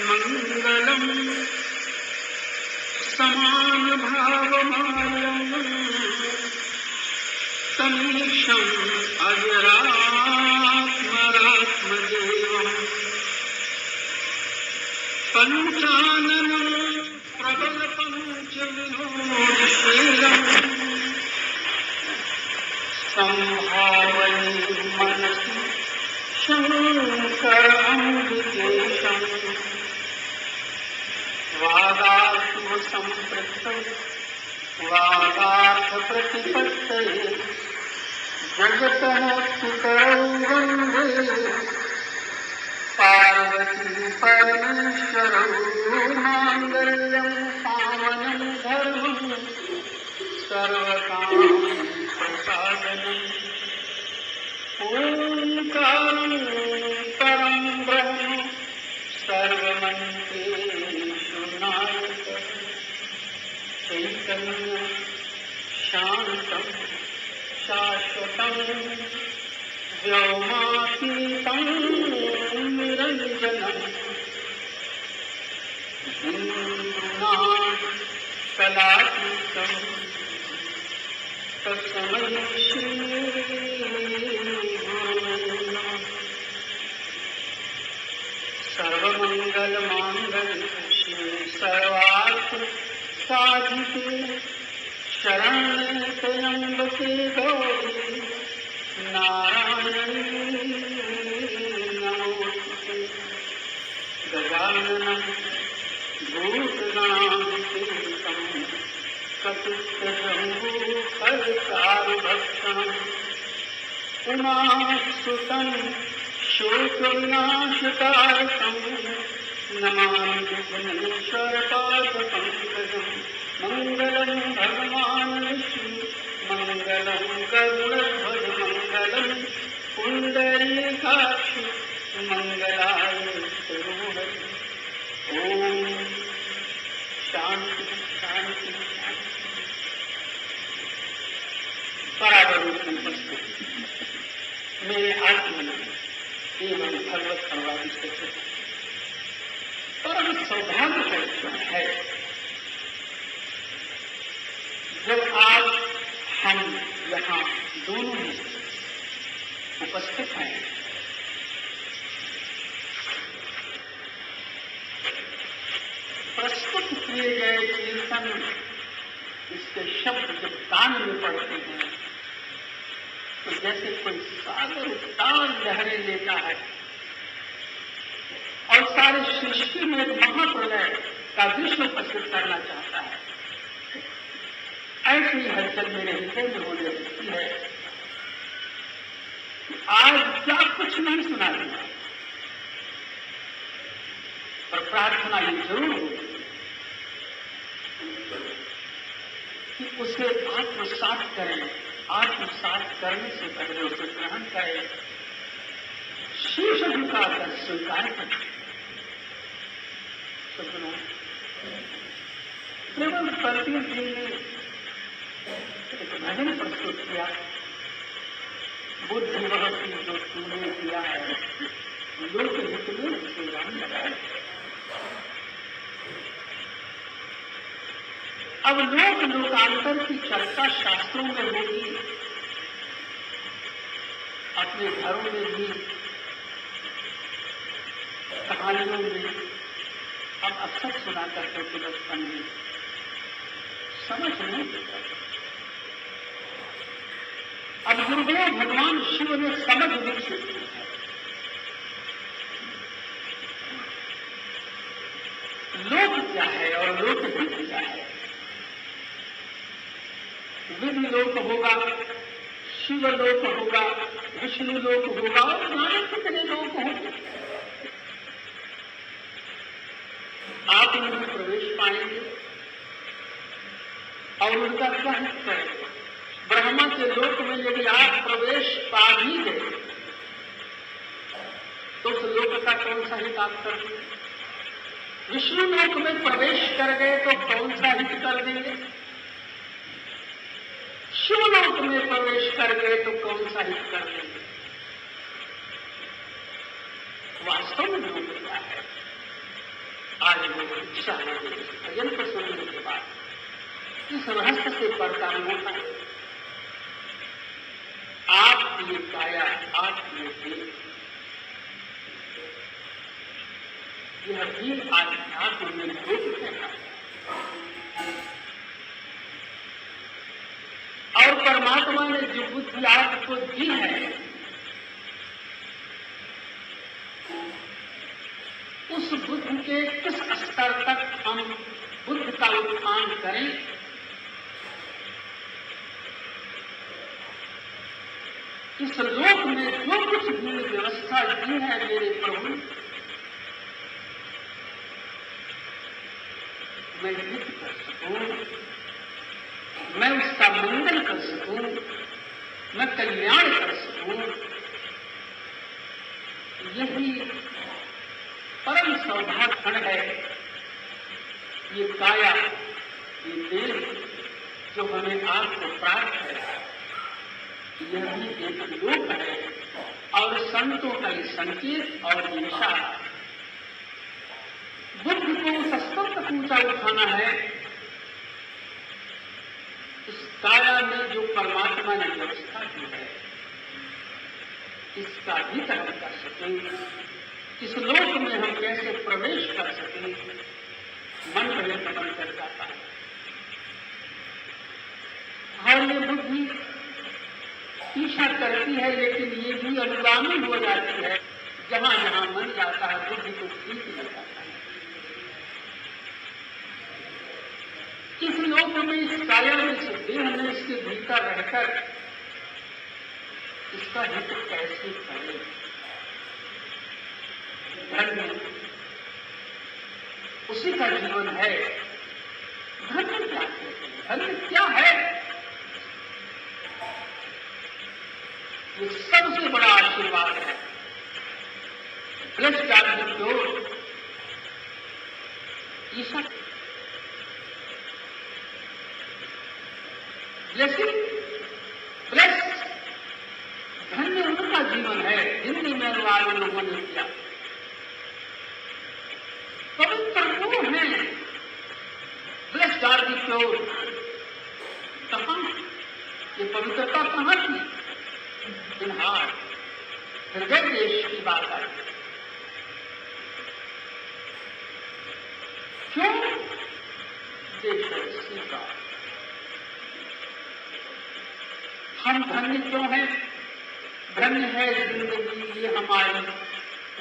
मंगलम समान भावमार्यम तमीशं अजरात्मरात्मदेवम् पंचाननं प्रबल पंचविनोदशीलम् संभावये मनसि शंकर अम्बिकेशम् वागात्म संपृक्तं वागार्थ प्रतिपत्तये जगतः पितरौ वन्दे पार्वती परमेश्वरौ माङ्गल्यं पावनं धर्मं सर्वकामप्रसादनम् ओंकारं परं ब्रह्म सर्वमन्त्रेषु नायकः चैतन्यं शान्तं शाश्वतं व्योमातीतं निरञ्जनं कलातीतं तस्मै श्री सर्वमंगलमांगल्ये सर्वार्थ साधिके शरण्ये त्र्यंबके गौरी नारायणी नमोस्तुते गजाननं भूतगणाधिसेवितं कपित्थजम्बूफलचारुभक्षणम् उमासुतं शोकविनाशकारकं नमामि विघ्नेश्वरपादपङ्कजं मङ्गलं भगवान् विष्णु मङ्गलं गरुडध्वज मङ्गलं पुण्डरीकाक्ष मङ्गलाय तनूहरि ओम शांति शांति शांति। बराबर मेरे आत्मा एवं भगवत सर्वाधि से परम सौभाग्य का क्षण है जब आज हम यहाँ दोनों ही उपस्थित हैं। प्रस्तुत किए गए कीर्तन इसके शब्द जब कान में पड़ते हैं तो जैसे कोई सागर उतार लहरें लेता है और सारे सृष्टि में महाप्रलय का दृश्य उपस्थित करना चाहता है, ऐसी हलचल मेरे हृदय में होने लगती है। आज क्या कुछ नहीं सुना दिया, पर प्रार्थना ये जरूर होगी कि उसे आत्मसात करें, आत्मसात करने से पहले उसे ग्रहण करें, शीर्ष झुकाकर स्वीकार करें। केवल प्रतीक जी ने एक भजन प्रस्तुत किया, बुद्धि वह की जो तूने किया है लोक हित में उसे राम लगाए। अब लोक लोकांतर की चर्चा शास्त्रों में होगी, अपने घरों में भी, कहानियों में हम अक्सर सुना करते थे बचपन में, समझ नहीं देता। अब गुरुदेव भगवान शिव ने समझ विकसित की है। लोक क्या है और लोक हित क्या है। विधि लोक होगा, शिव लोक होगा, विष्णु लोक होगा और जाने कितने लोक होंगे। आप उनमें प्रवेश पाएंगे और उनका क्या हित करेंगे। ब्रह्मा के लोक में यदि आप प्रवेश पा भी गए तो उस लोक का कौन सा हित आप कर देंगे। विष्णु लोक में प्रवेश कर गए तो कौन सा हित कर देंगे। शिवलोक में प्रवेश कर गए तो कौन सा हित कर देंगे। वास्तव में लोक क्या है। लोग इच्छा हो गई भजन को सुनने के बाद इस रहस्य से परेशान होता है। आप ये काया, आप ये देह, यह भी आध्यात्म में लोक है और परमात्मा ने जो बुद्धि आपको दी है उस बुद्धि के किस स्तर तक हम बुद्ध का उत्थान करें, इस लोक में जो कुछ भी व्यवस्था दी है मेरे प्रभु, मैं हित कर सकूं, मैं उसका मंगल कर सकूं, मैं कल्याण कर सकूं, यही परम सौभाग्य है। ये काया, ये देह जो हमें आपको प्राप्त है, यह भी एक लोक है और संतों का ये संकेत और दिशा। बुद्ध को उस स्तर तक ऊंचा उठाना है, इस काया में जो परमात्मा ने व्यवस्था की है इसका भी हम कर सकें, इस लोक में हम कैसे प्रवेश कर सकें, मन में मन कर जाता है। और ये बुद्धि पीछा करती है लेकिन ये भी अनुगामी हो जाती है, जहां जहां मन जाता है बुद्धि को ठीक मिल जाता है। इस लोक में इस काया में इस देह में इसके भीतर रहकर इसका हित कैसे करें। धर्म उसी का जीवन है। धर्म क्या है? धर्म क्या है? ये सबसे बड़ा आशीर्वाद है। Blessed are the pure, Isa blessed, धन्य उनका जीवन है। हिंदी में अनुवाद लोगों ने किया। पवित्र वो है, ब्लेस्ड आर द प्योर। कहां ये पवित्रता कहां थी? इन हार्ट, हृदय देश की बात आई। क्यों देश का हम धन्य क्यों हैं? धन्य है जिंदगी ये हमारी,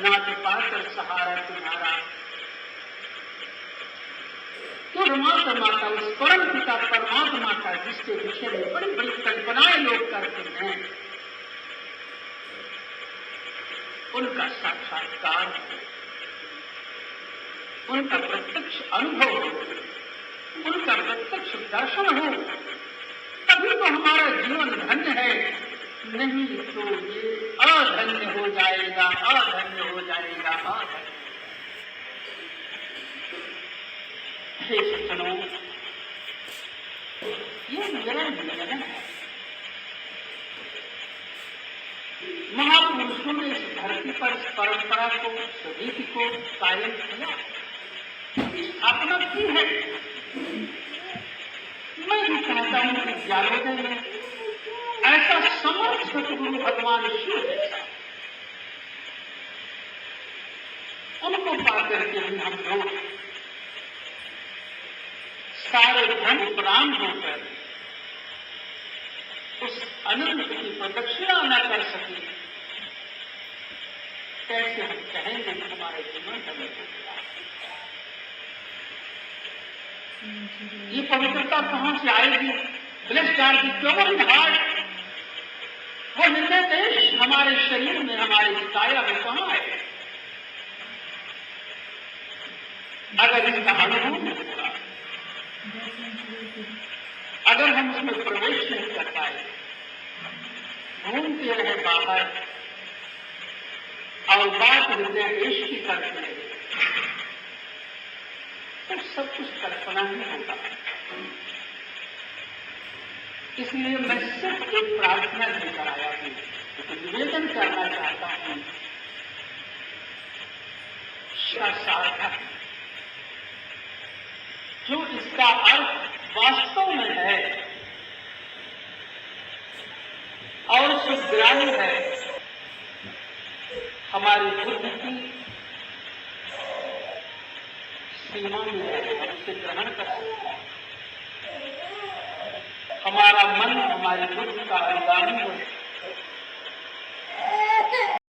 नाथ पाकर सहारा तुम्हारा। तो माता उस परम पिता परमात्मा का जिसके विषय में बड़ी बड़ी कल्पनाएं लोग करते हैं, उनका साक्षात्कार हो, उनका प्रत्यक्ष अनुभव हो, उनका प्रत्यक्ष दर्शन हो, तभी तो हमारा जीवन धन्य है। नहीं तो ये अधन्य हो जाएगा, अधन्य हो जाएगा, अधन्य। हे सज्जनों, ये मेरा निवेदन है। महापुरुषों ने इस धरती पर इस परंपरा को, रीति को कायम किया, स्थापना की है। मैं भी चाहता हूं कि ज्ञानोदय में ऐसा समर्थ सतगुरु भगवान शिव जैसा उनको पाकर के भी हम लोग सारे धन प्रणाम होकर उस अनंत की प्रदक्षिणा न कर सके, कैसे हम कहेंगे कि हमारे जीवन धन्य हो गया? ये पवित्रता कहां से आएगी? Blessed are the pure in heart, वो हृदय देश हमारे शरीर में, हमारी काया में कहां है? अगर इसका अनुभव नहीं होगा, अगर हम उसमें प्रवेश नहीं कर पाए, घूमते रहे बाहर और बात हृदय देश की करते रहे, तो सब कुछ कल्पना ही होगा। इसलिए मैं सिर्फ एक प्रार्थना लेकर आया हूं, तो निवेदन करना चाहता हूं, सार्थक हमारी बुद्धि की सीमा में है, हम उसे ग्रहण कर सकते हैं। हमारा मन हमारी बुद्धि का अनुगामी हो,